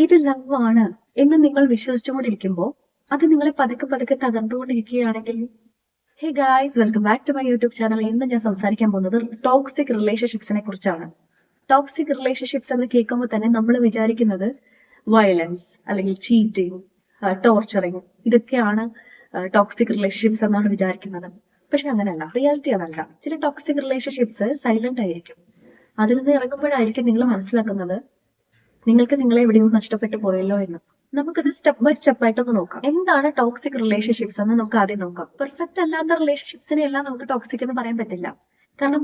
ഇത് ലവ് ആണ് എന്ന് നിങ്ങൾ വിശ്വസിച്ചുകൊണ്ടിരിക്കുമ്പോൾ അത് നിങ്ങളെ പതുക്കെ പതുക്കെ തകർന്നുകൊണ്ടിരിക്കുകയാണെങ്കിൽ, hey guys, welcome back to my YouTube channel. ഇന്ന് ഞാൻ സംസാരിക്കാൻ പോകുന്നത് ടോക്സിക് റിലേഷൻഷിപ്സിനെ കുറിച്ചാണ്. ടോക്സിക് റിലേഷൻഷിപ്സ് എന്ന് കേൾക്കുമ്പോൾ തന്നെ നമ്മൾ വിചാരിക്കുന്നത് വയലൻസ് അല്ലെങ്കിൽ ചീറ്റിംഗ്, ടോർച്ചറിങ്, ഇതൊക്കെയാണ് ടോക്സിക് റിലേഷൻഷിപ്സ് എന്നാണ് വിചാരിക്കുന്നത്. പക്ഷെ അങ്ങനെയല്ല, റിയാലിറ്റി അതല്ല. ചില ടോക്സിക് റിലേഷൻഷിപ്സ് സൈലന്റ് ആയിരിക്കും. അതിൽ നിന്ന് ഇറങ്ങുമ്പോഴായിരിക്കും നിങ്ങൾ മനസ്സിലാക്കുന്നത് നിങ്ങൾക്ക് നിങ്ങളെ എവിടെയോ നഷ്ടപ്പെട്ടു പോയല്ലോ എന്ന്. നമുക്കത് സ്റ്റെപ്പ് ബൈ സ്റ്റെപ്പ് ആയിട്ടൊന്ന് നോക്കാം. എന്താണ് ടോക്സിക് റിലേഷൻഷിപ്സ് എന്ന് നമുക്ക് ആദ്യം നോക്കാം. പെർഫെക്റ്റ് അല്ലാത്ത റിലേഷൻഷിപ്സിനെ എല്ലാം നമുക്ക് ടോക്സിക് എന്ന് പറയാൻ പറ്റില്ല. കാരണം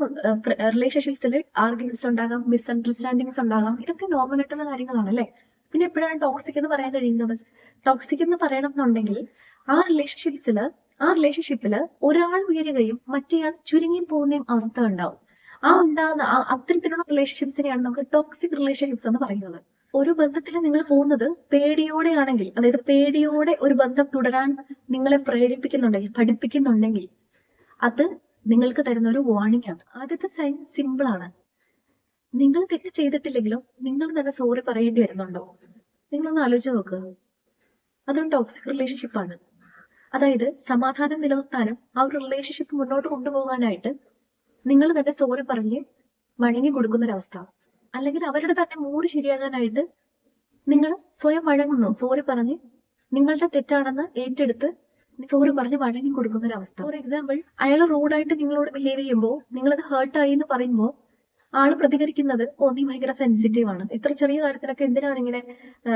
റിലേഷൻഷിപ്സിൽ ആർഗ്യുമെന്റ്സ് ഉണ്ടാകാം, മിസ്അണ്ടർസ്റ്റാൻഡിങ്സ് ഉണ്ടാകാം. ഇതൊക്കെ നോർമൽ ആയിട്ടുള്ള കാര്യങ്ങളാണ് അല്ലേ? പിന്നെ എപ്പോഴാണ് ടോക്സിക് എന്ന് പറയാൻ കഴിയുന്നത്? ടോക്സിക് എന്ന് പറയണം എന്നുണ്ടെങ്കിൽ ആ റിലേഷൻഷിപ്പില് ഒരാൾ ഉയരുകയും മറ്റേയാൾ ചുരുങ്ങി പോകുന്നയും അവസ്ഥ ഉണ്ടാവും. ഉണ്ടാകുന്ന അത്തരത്തിലുള്ള റിലേഷൻഷിപ്സിനെയാണ് നമ്മൾ ടോക്സിക് റിലേഷൻഷിപ്സ് എന്ന് പറയുന്നത്. ഒരു ബന്ധത്തിൽ നിങ്ങൾ പോകുന്നത് പേടിയോടെയാണെങ്കിൽ, അതായത് പേടിയോടെ ഒരു ബന്ധം തുടരാൻ നിങ്ങളെ പ്രേരിപ്പിക്കുന്നുണ്ടെങ്കിൽ, പഠിപ്പിക്കുന്നുണ്ടെങ്കിൽ, അത് നിങ്ങൾക്ക് തരുന്ന ഒരു വാർണിംഗ് ആണ്. ആദ്യത്തെ സൈൻ സിമ്പിൾ ആണ്. നിങ്ങൾ തെറ്റ് ചെയ്തിട്ടില്ലെങ്കിലും നിങ്ങൾ തന്നെ സോറി പറയേണ്ടി വരുന്നുണ്ടോ? നിങ്ങളൊന്ന് ആലോചിച്ച് നോക്കുക. അതൊരു ടോക്സിക് റിലേഷൻഷിപ്പ് ആണ്. അതായത് സമാധാനം നിലനിർത്താനും ആ ഒരു റിലേഷൻഷിപ്പ് മുന്നോട്ട് കൊണ്ടുപോകാനായിട്ട് നിങ്ങൾ തന്നെ സോറി പറഞ്ഞ് വഴങ്ങി കൊടുക്കുന്നൊരവസ്ഥ. അല്ലെങ്കിൽ അവരുടെ തന്നെ മൂഡ് ശരിയാകാനായിട്ട് നിങ്ങൾ സ്വയം വഴങ്ങുന്നു, സോറി പറഞ്ഞ് നിങ്ങളുടെ തെറ്റാണെന്ന് ഏറ്റെടുത്ത് സോറി പറഞ്ഞ് വഴങ്ങി കൊടുക്കുന്നൊരവസ്ഥ. ഫോർ എക്സാമ്പിൾ, അയാൾ റൂഡായിട്ട് നിങ്ങളോട് ബിഹേവ് ചെയ്യുമ്പോൾ നിങ്ങളത് ഹേർട്ടായി എന്ന് പറയുമ്പോൾ ആള് പ്രതികരിക്കുന്നത്, ഓ നീ ഭയങ്കര സെൻസിറ്റീവ് ആണ്, ഇത്ര ചെറിയ കാര്യത്തിനൊക്കെ എന്തിനാണ് ഇങ്ങനെ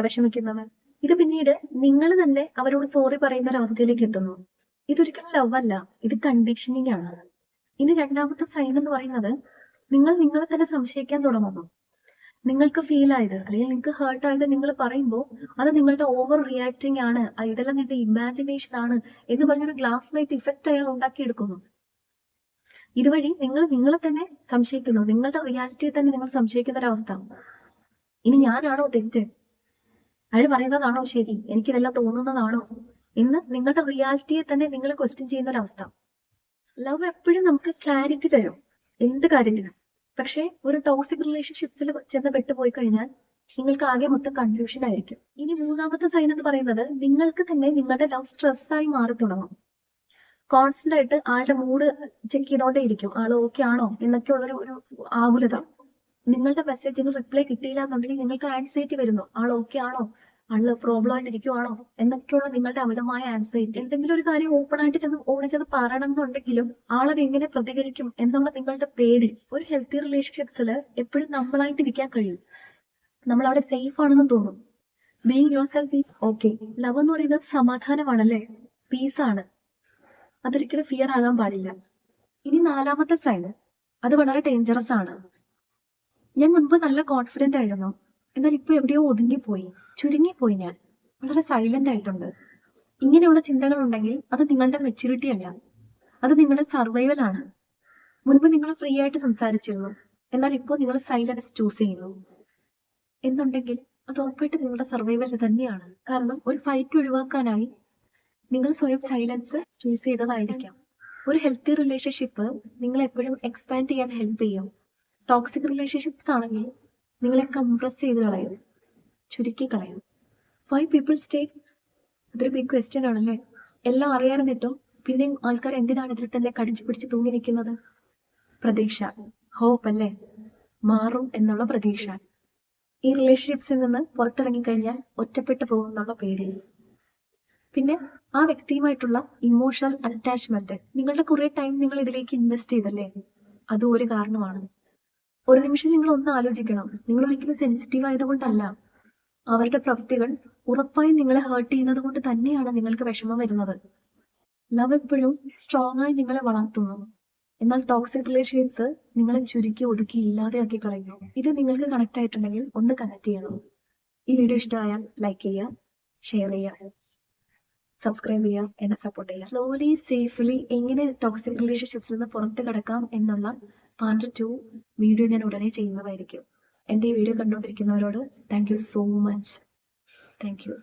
വിഷമിക്കുന്നത്. ഇത് പിന്നീട് നിങ്ങൾ തന്നെ അവരോട് സോറി പറയുന്ന ഒരു അവസ്ഥയിലേക്ക് എത്തുന്നു. ഇതൊരിക്കലും ലവ് അല്ല, ഇത് കണ്ടീഷനിങ് ആണ്. ഇനി രണ്ടാമത്തെ സൈൻ എന്ന് പറയുന്നത്, നിങ്ങൾ നിങ്ങളെ തന്നെ സംശയിക്കാൻ തുടങ്ങുന്നു. നിങ്ങൾക്ക് ഫീൽ ആയത് അല്ലെങ്കിൽ നിങ്ങൾക്ക് ഹേർട്ട് ആയത് നിങ്ങൾ പറയുമ്പോൾ അത് നിങ്ങളുടെ ഓവർ റിയാക്ടിങ് ആണ്, ഇതെല്ലാം നിങ്ങളുടെ ഇമാജിനേഷൻ ആണ് എന്ന് പറഞ്ഞൊരു ഗ്ലാസ് ലൈറ്റ് ഇഫക്റ്റ് അയാൾ ഉണ്ടാക്കിയെടുക്കുന്നു. ഇതുവഴി നിങ്ങൾ നിങ്ങളെ തന്നെ സംശയിക്കുന്നു, നിങ്ങളുടെ റിയാലിറ്റിയെ തന്നെ നിങ്ങൾ സംശയിക്കുന്ന ഒരവസ്ഥ. ഇനി ഞാനാണോ തെറ്റ്, അയാൾ പറയുന്നതാണോ ശരി, എനിക്കിതെല്ലാം തോന്നുന്നതാണോ എന്ന് നിങ്ങളുടെ റിയാലിറ്റിയെ തന്നെ നിങ്ങൾ ക്വസ്റ്റ്യൻ ചെയ്യുന്ന ഒരവസ്ഥ. ലവ് എപ്പോഴും നമുക്ക് ക്ലാരിറ്റി തരും, എന്ത് കാര്യത്തിനും. പക്ഷെ ഒരു ടോക്സിക് റിലേഷൻഷിപ്സിൽ ചെന്ന് പെട്ടുപോയി കഴിഞ്ഞാൽ നിങ്ങൾക്ക് ആകെ മൊത്തം കൺഫ്യൂഷൻ ആയിരിക്കും. ഇനി മൂന്നാമത്തെ സൈൻ എന്ന് പറയുന്നത്, നിങ്ങൾക്ക് തന്നെ നിങ്ങളുടെ ലവ് സ്ട്രെസ്സായി മാറി തുടങ്ങും. കോൺസ്റ്റന്റ് ആയിട്ട് ആളുടെ മൂഡ് ചെക്ക് ചെയ്തോണ്ടേ ഇരിക്കും, ആൾ ഓക്കെ ആണോ എന്നൊക്കെ ഉള്ളൊരു ആകുലത. നിങ്ങളുടെ മെസ്സേജിന് റിപ്ലൈ കിട്ടിയില്ല എന്നുണ്ടെങ്കിൽ നിങ്ങൾക്ക് ആൻസൈറ്റി വരുന്നു, ആൾ ഓക്കെ ആണോ, ആള് പ്രോബ്ലം ആയിട്ട് ഇരിക്കുവാണോ എന്നൊക്കെയുള്ള നിങ്ങളുടെ അമിതമായ ആൻസൈറ്റി. എന്തെങ്കിലും ഒരു കാര്യം ഓപ്പൺ ആയിട്ട് ഓടിച്ചത് പറയണം എന്നുണ്ടെങ്കിലും ആളത് എങ്ങനെ പ്രതികരിക്കും എന്നുള്ള നിങ്ങളുടെ പേടി. ഒരു ഹെൽത്തി റിലേഷൻഷിപ്സിൽ എപ്പോഴും നമ്മളായിട്ട് ഇരിക്കാൻ കഴിയും, നമ്മൾ അവിടെ സേഫ് ആണെന്ന് തോന്നും. Being your self is okay. Love എന്ന് പറയുന്നത് സമാധാനമാണല്ലേ, പീസ് ആണ്. അതൊരിക്കലും ഫിയർ ആകാൻ പാടില്ല. ഇനി നാലാമത്തെ സൈൻ, അത് വളരെ ഡേഞ്ചറസ് ആണ്. ഞാൻ മുൻപ് നല്ല കോൺഫിഡന്റ് ആയിരുന്നു, എന്നാൽ ഇപ്പൊ എവിടെയോ ഒതുങ്ങിപ്പോയി, ചുരുങ്ങിപ്പോയി, ഞാൻ വളരെ സൈലന്റ് ആയിട്ടുണ്ട്. ഇങ്ങനെയുള്ള ചിന്തകൾ ഉണ്ടെങ്കിൽ അത് നിങ്ങളുടെ മെച്യൂരിറ്റി അല്ല, അത് നിങ്ങളുടെ സർവൈവൽ ആണ്. മുൻപ് നിങ്ങൾ ഫ്രീ ആയിട്ട് സംസാരിച്ചിരുന്നു, എന്നാൽ ഇപ്പോൾ നിങ്ങൾ സൈലൻസ് ചൂസ് ചെയ്യുന്നു എന്നുണ്ടെങ്കിൽ അത് ഉറപ്പായിട്ട് നിങ്ങളുടെ സർവൈവൽ തന്നെയാണ്. കാരണം ഒരു ഫൈറ്റ് ഒഴിവാക്കാനായി നിങ്ങൾ സ്വയം സൈലൻസ് ചൂസ് ചെയ്തതായിരിക്കാം. ഒരു ഹെൽത്തി റിലേഷൻഷിപ്പ് നിങ്ങളെ എപ്പോഴും എക്സ്പാൻഡ് ചെയ്യാൻ ഹെൽപ്പ് ചെയ്യും. ടോക്സിക് റിലേഷൻഷിപ്സ് ആണെങ്കിൽ നിങ്ങളെ കംപ്രസ് ചെയ്ത് കളയും, ചുരുക്കി കളയും. Why people stay? അതൊരു ബിഗ് ക്വസ്റ്റ്യൻ ആണല്ലേ. എല്ലാം അറിയാറുന്നിട്ടും പിന്നെയും ആൾക്കാർ എന്തിനാണ് ഇതിൽ തന്നെ കടിച്ചു പിടിച്ച് തൂങ്ങി നിൽക്കുന്നത്? പ്രതീക്ഷ, ഹോപ്പ് അല്ലേ, മാറും എന്നുള്ള പ്രതീക്ഷ. ഈ റിലേഷൻഷിപ്സിൽ നിന്ന് പുറത്തിറങ്ങിക്കഴിഞ്ഞാൽ ഒറ്റപ്പെട്ടു പോകും എന്നുള്ള പേടി. പിന്നെ ആ വ്യക്തിയുമായിട്ടുള്ള ഇമോഷണൽ അറ്റാച്ച്മെന്റ്. നിങ്ങളുടെ കുറെ ടൈം നിങ്ങൾ ഇതിലേക്ക് ഇൻവെസ്റ്റ് ചെയ്തല്ലേ, അതും ഒരു കാരണമാണ്. ഒരു നിമിഷം നിങ്ങൾ ഒന്ന് ആലോചിക്കണം, നിങ്ങൾ ഒരിക്കലും സെൻസിറ്റീവ് ആയതുകൊണ്ടല്ല, അവരുടെ പ്രവൃത്തികൾ ഉറപ്പായും നിങ്ങളെ ഹേർട്ട് ചെയ്യുന്നത് കൊണ്ട് തന്നെയാണ് നിങ്ങൾക്ക് വിഷമം വരുന്നത്. ലവ് എപ്പോഴും സ്ട്രോങ് ആയി നിങ്ങളെ വളർത്തുന്നു, എന്നാൽ ടോക്സിക് റിലേഷൻഷിപ്സ് നിങ്ങളെ ചുരുക്കി ഒതുക്കി ഇല്ലാതെയാക്കി കളയുന്നു. ഇത് നിങ്ങൾക്ക് കണക്ട് ആയിട്ടുണ്ടെങ്കിൽ ഒന്ന് കണക്ട് ചെയ്യണം. ഈ വീഡിയോ ഇഷ്ടമായാൽ ലൈക്ക് ചെയ്യുക, ഷെയർ ചെയ്യുക, സബ്സ്ക്രൈബ് ചെയ്യുക, എന്നെ സപ്പോർട്ട് ചെയ്യുക. സ്ലോലി സേഫ്ലി എങ്ങനെ ടോക്സിക് റിലേഷൻഷിപ്സിൽ നിന്ന് പുറത്ത് കിടക്കാം എന്നുള്ള പാർട്ട് 2 വീഡിയോ ഞാൻ ഉടനെ ചെയ്യുന്നതായിരിക്കും. എൻ്റെ ഈ വീഡിയോ കണ്ടുകൊണ്ടിരിക്കുന്നവരോട് thank you so much. Thank U.